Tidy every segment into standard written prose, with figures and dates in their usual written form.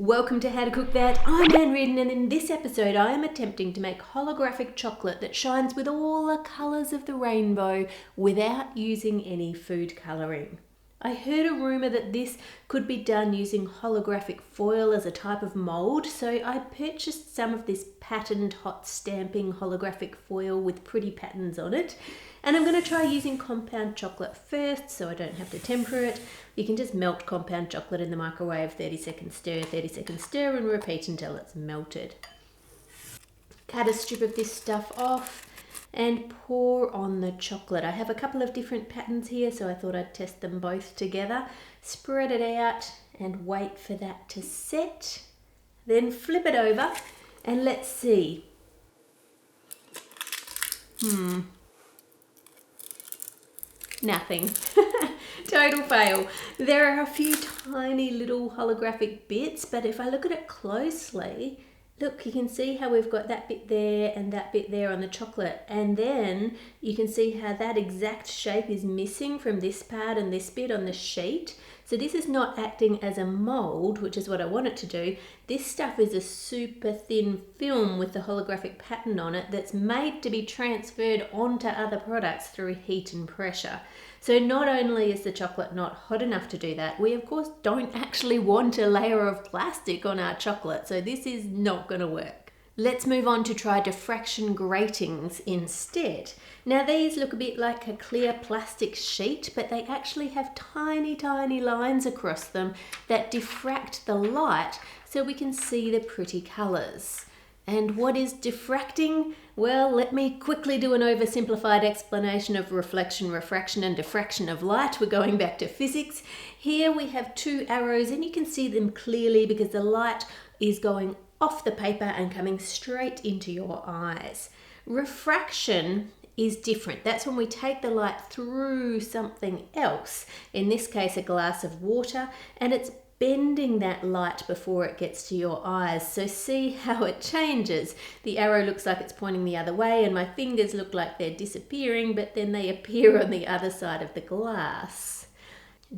Welcome to How to Cook That. I'm Ann Reardon, and in this episode I am attempting to make holographic chocolate that shines with all the colours of the rainbow without using any food colouring. I heard a rumour that this could be done using holographic foil as a type of mould, so I purchased some of this patterned hot stamping holographic foil with pretty patterns on it. And I'm going to try using compound chocolate first so I don't have to temper it. You can just melt compound chocolate in the microwave, 30 seconds stir and repeat until it's melted. Cut a strip of this stuff off and pour on the chocolate. I have a couple of different patterns here, so I thought I'd test them both together. Spread it out and wait for that to set. Then flip it over and let's see. Nothing. Total fail. There are a few tiny little holographic bits, but if I look at it closely, look, you can see how we've got that bit there and that bit there on the chocolate, and then you can see how that exact shape is missing from this part and this bit on the sheet. So this is not acting as a mold, which is what I want it to do. This stuff is a super thin film with the holographic pattern on it that's made to be transferred onto other products through heat and pressure. So not only is the chocolate not hot enough to do that, we of course don't actually want a layer of plastic on our chocolate, so this is not going to work. Let's move on to try diffraction gratings instead. Now these look a bit like a clear plastic sheet, but they actually have tiny lines across them that diffract the light so we can see the pretty colours. And what is diffracting? Well, let me quickly do an oversimplified explanation of reflection, refraction and diffraction of light. We're going back to physics. Here we have two arrows and you can see them clearly because the light is going off the paper and coming straight into your eyes. Refraction is different. That's when we take the light through something else, in this case a glass of water, and it's bending that light before it gets to your eyes. So see how it changes. The arrow looks like it's pointing the other way and my fingers look like they're disappearing, but then they appear on the other side of the glass.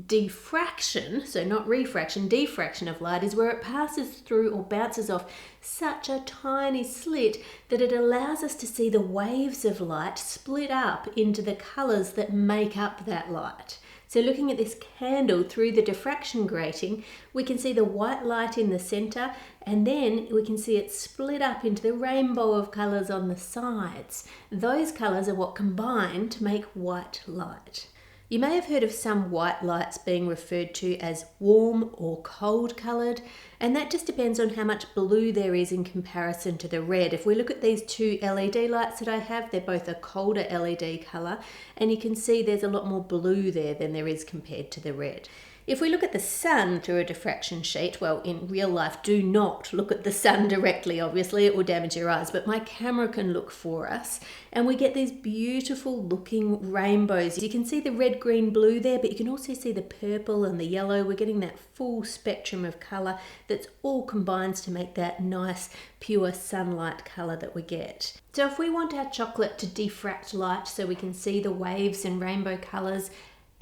Diffraction, so not refraction, diffraction of light is where it passes through or bounces off such a tiny slit that it allows us to see the waves of light split up into the colours that make up that light. So looking at this candle through the diffraction grating, we can see the white light in the centre, and then we can see it split up into the rainbow of colours on the sides. Those colours are what combine to make white light. You may have heard of some white lights being referred to as warm or cold coloured, and that just depends on how much blue there is in comparison to the red. If we look at these two LED lights that I have, they're both a colder LED colour, and you can see there's a lot more blue there than there is compared to the red. If we look at the sun through a diffraction sheet, well, in real life, do not look at the sun directly, obviously, it will damage your eyes, but my camera can look for us, and we get these beautiful looking rainbows. You can see the red, green, blue there, but you can also see the purple and the yellow. We're getting that full spectrum of colour that's all combines to make that nice, pure sunlight colour that we get. So if we want our chocolate to diffract light so we can see the waves and rainbow colours,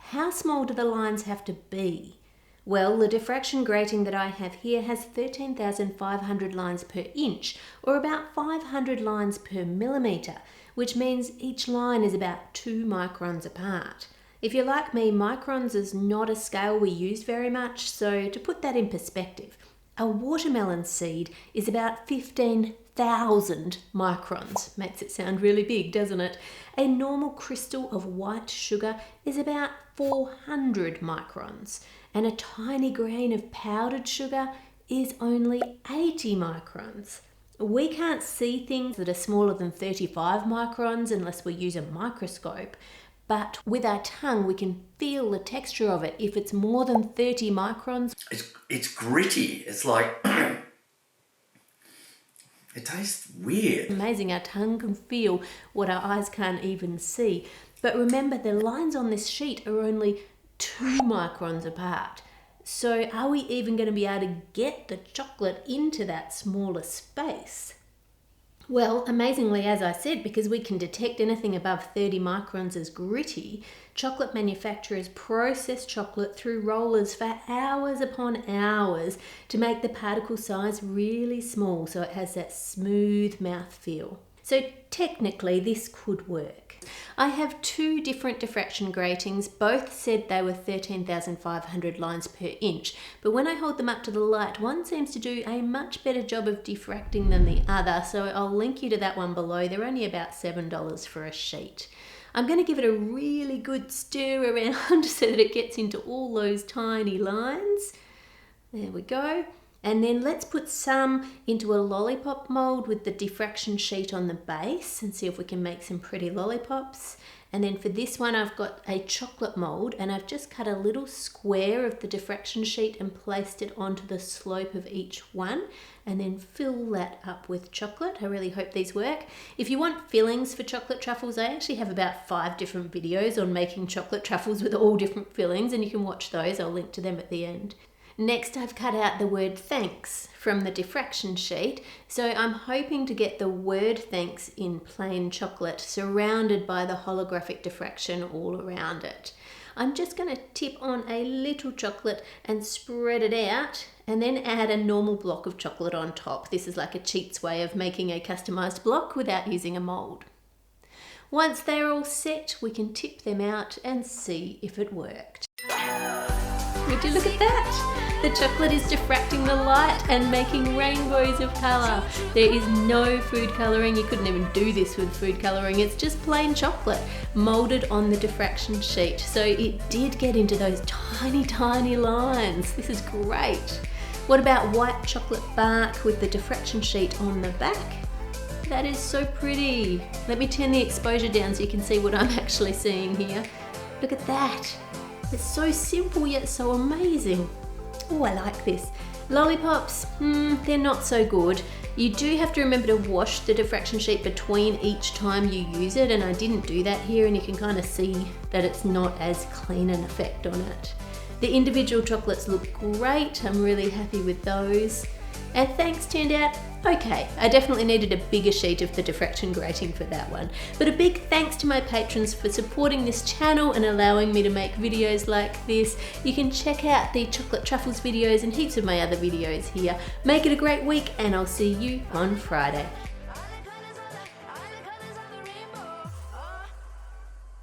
how small do the lines have to be? Well, the diffraction grating that I have here has 13,500 lines per inch, or about 500 lines per millimetre, which means each line is about 2 microns apart. If you're like me, microns is not a scale we use very much, so to put that in perspective, a watermelon seed is about 15,000 microns. Makes it sound really big, doesn't it? A normal crystal of white sugar is about 400 microns, and a tiny grain of powdered sugar is only 80 microns. We can't see things that are smaller than 35 microns unless we use a microscope, but with our tongue we can feel the texture of it. If it's more than 30 microns, it's gritty. It's like it tastes weird. Amazing, our tongue can feel what our eyes can't even see. But remember, the lines on this sheet are only 2 microns apart. So are we even going to be able to get the chocolate into that smaller space? Well, amazingly, as I said, because we can detect anything above 30 microns as gritty, chocolate manufacturers process chocolate through rollers for hours upon hours to make the particle size really small so it has that smooth mouthfeel. So technically this could work. I have two different diffraction gratings. Both said they were 13,500 lines per inch, but when I hold them up to the light, one seems to do a much better job of diffracting than the other, so I'll link you to that one below. They're only about $7 for a sheet. I'm going to give it a really good stir around so that it gets into all those tiny lines. There we go. And then let's put some into a lollipop mold with the diffraction sheet on the base and see if we can make some pretty lollipops. And then for this one, I've got a chocolate mold and I've just cut a little square of the diffraction sheet and placed it onto the slope of each one, and then fill that up with chocolate. I really hope these work. If you want fillings for chocolate truffles, I actually have about 5 different videos on making chocolate truffles with all different fillings, and you can watch those. I'll link to them at the end. Next, I've cut out the word thanks from the diffraction sheet, so I'm hoping to get the word thanks in plain chocolate surrounded by the holographic diffraction all around it. I'm just going to tip on a little chocolate and spread it out, and then add a normal block of chocolate on top. This is like a cheat's way of making a customized block without using a mold. Once they're all set, we can tip them out and see if it worked. Would you look at that? The chocolate is diffracting the light and making rainbows of colour. There is no food colouring. You couldn't even do this with food colouring. It's just plain chocolate moulded on the diffraction sheet. So it did get into those tiny, tiny lines. This is great. What about white chocolate bark with the diffraction sheet on the back? That is so pretty. Let me turn the exposure down so you can see what I'm actually seeing here. Look at that. It's so simple yet so amazing. Oh, I like this. Lollipops, they're not so good. You do have to remember to wash the diffraction sheet between each time you use it, and I didn't do that here, and you can kind of see that it's not as clean an effect on it. The individual chocolates look great. I'm really happy with those. And thanks turned out okay. I definitely needed a bigger sheet of the diffraction grating for that one. But a big thanks to my patrons for supporting this channel and allowing me to make videos like this. You can check out the chocolate truffles videos and heaps of my other videos here. Make it a great week, and I'll see you on Friday.